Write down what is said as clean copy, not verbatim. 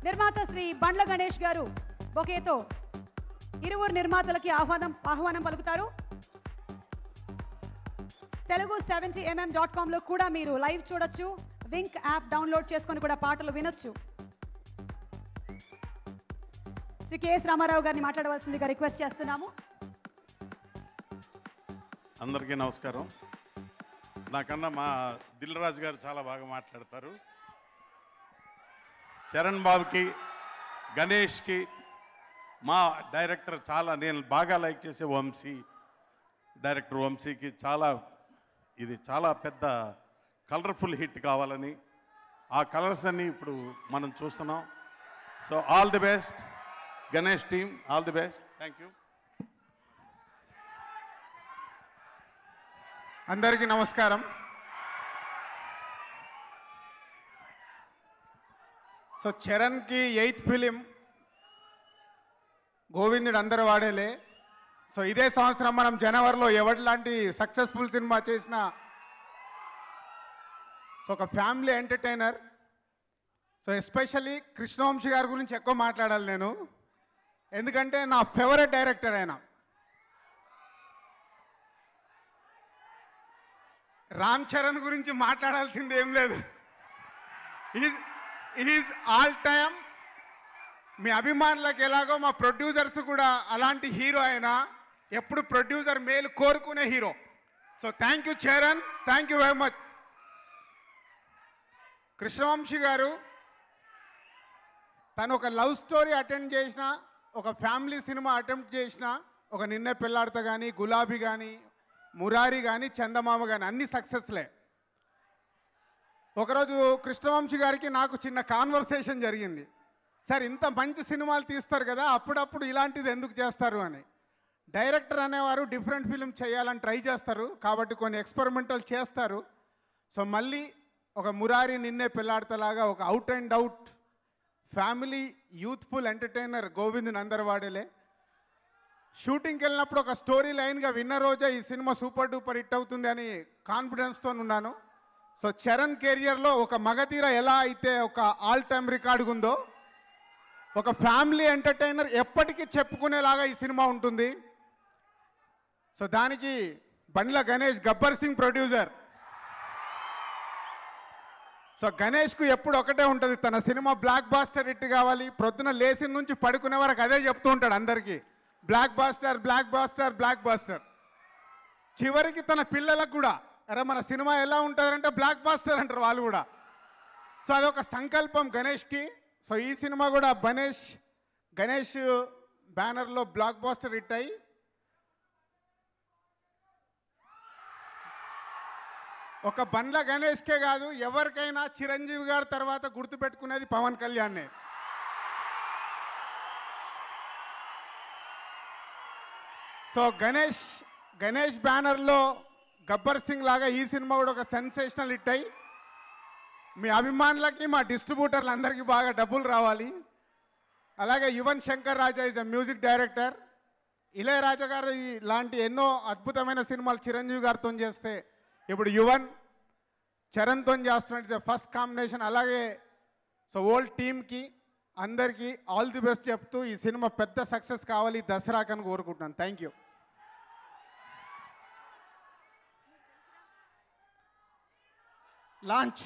నిర్మాత శ్రీ బండ్ల గణేష్ గారు బొకేతో ఇరువురు నిర్మాతలకి ఆహ్వానం పలుకుతారు. telugu70mm.com లో కూడా మీరు లైవ్ చూడొచ్చు. వింక్ యాప్ డౌన్లోడ్ చేసుకొని కూడా పాటలు వినొచ్చు. శ్రీ కెఎస్ రామారావు గారిని మాట్లాడవలసిందిగా రిక్వెస్ట్ చేస్తున్నాము. అందరికీ నమస్కారం. నాకన్నా మా దిల్ రాజు గారు చాలా బాగా మాట్లాడతారు. చరణ్ బాబుకి, గణేష్కి, మా డైరెక్టర్ చాలా నేను బాగా లైక్ చేసే వంశీ, డైరెక్టర్ వంశీకి ఇది చాలా పెద్ద కలర్ఫుల్ హిట్ కావాలని ఆ కలర్స్ అన్నీ ఇప్పుడు మనం చూస్తున్నాం. So all the best Ganesh team, all the best. Thank you. అందరికీ నమస్కారం. సో చరణ్కి 8th ఫిలిం గోవిందుడు అందరు వాడేలే. సో ఇదే సంవత్సరం మనం జనవరిలో ఎవరిలాంటి సక్సెస్ఫుల్ సినిమా చేసిన సో ఒక family entertainer. So especially Krishna Vamsi గారి గురించి ఎక్కువ మాట్లాడాలి నేను, ఎందుకంటే నా ఫేవరెట్ డైరెక్టర్ ఆయన. రామ్ చరణ్ గురించి మాట్లాడాల్సింది ఏం లేదు. Is all time. మీ అభిమానులకు ఎలాగో మా ప్రొడ్యూసర్స్ కూడా అలాంటి హీరో ఆయన, ఎప్పుడు ప్రొడ్యూసర్ మేలు కోరుకునే hero. So thank you Charan, thank you very much. Krishna Vamsi గారు తను ఒక లవ్ స్టోరీ అటెంప్ట్ చేసిన, ఒక ఫ్యామిలీ సినిమా అటెంప్ట్ చేసిన, ఒక నిన్నే పెళ్ళాడతా కానీ, గులాబీ కానీ, మురారి కానీ, చందమామ కానీ అన్ని సక్సెస్లే. ఒకరోజు కృష్ణవంశీ గారికి నాకు చిన్న కాన్వర్సేషన్ జరిగింది. సార్ ఇంత మంచి సినిమాలు తీస్తారు కదా, అప్పుడప్పుడు ఇలాంటిది ఎందుకు చేస్తారు అని. డైరెక్టర్ అనేవారు డిఫరెంట్ ఫిలిం చేయాలని ట్రై చేస్తారు, కాబట్టి కొన్ని ఎక్స్పెరిమెంటల్ చేస్తారు. సో మళ్ళీ ఒక మురారి, నిన్నే పెళ్ళాడతలాగా ఒక out and out family youthful entertainer గోవింద్ నందరవాడేలే. షూటింగ్కి వెళ్ళినప్పుడు ఒక స్టోరీ లైన్గా విన్న రోజే ఈ సినిమా సూపర్ డూపర్ హిట్ అవుతుంది అని కాన్ఫిడెన్స్తో ఉన్నాను. సో చరణ్ కెరియర్లో ఒక మగధీర ఎలా అయితే ఒక ఆల్ టైమ్ రికార్డు ఉందో, ఒక ఫ్యామిలీ ఎంటర్టైనర్ ఎప్పటికీ చెప్పుకునేలాగా ఈ సినిమా ఉంటుంది. సో దానికి బండ్ల గణేష్, గబ్బర్ సింగ్ ప్రొడ్యూసర్. సో గణేష్కు ఎప్పుడు ఒకటే ఉంటుంది, తన సినిమా బ్లాక్ బాస్టర్ హిట్ కావాలి. ప్రొద్దున లేచిన నుంచి పడుకునే వరకు అదే చెప్తూ ఉంటాడు అందరికీ, blockbuster, blockbuster, blockbuster. చివరికి తన పిల్లలకు కూడా అరే మన సినిమా ఎలా ఉంటుందంటే బ్లాక్ బాస్టర్ అంటారు వాళ్ళు కూడా. సో అదొక సంకల్పం గణేష్కి. సో ఈ సినిమా కూడా గణేష్ బ్యానర్లో బ్లాక్ బాస్టర్ హిట్ అయ్యి ఒక బండ్ల గణేష్కే కాదు ఎవరికైనా చిరంజీవి గారి తర్వాత గుర్తుపెట్టుకునేది పవన్ కళ్యాణ్నే. సో గణేష్ బ్యానర్లో గబ్బర్ సింగ్ లాగా ఈ సినిమా కూడా ఒక సెన్సేషనల్ హిట్ అయ్యి మీ అభిమానులకి, మా డిస్ట్రిబ్యూటర్లు అందరికీ బాగా డబ్బులు రావాలి. అలాగే Yuvan Shankar Raja is a music director. Ilaiyaraaja గారు లాంటి ఎన్నో అద్భుతమైన సినిమాలు చిరంజీవి గారితో చేస్తే ఇప్పుడు యువన్ చరణ్తో చేస్తున్నట్టు ఇట్స్ ఎ ఫస్ట్ కాంబినేషన్. అలాగే సో ఓల్ టీమ్కి అందరికీ ఆల్ ది బెస్ట్ చెప్తూ ఈ సినిమా పెద్ద సక్సెస్ కావాలి దసరాకని కోరుకుంటున్నాను. Thank you. లాంచ్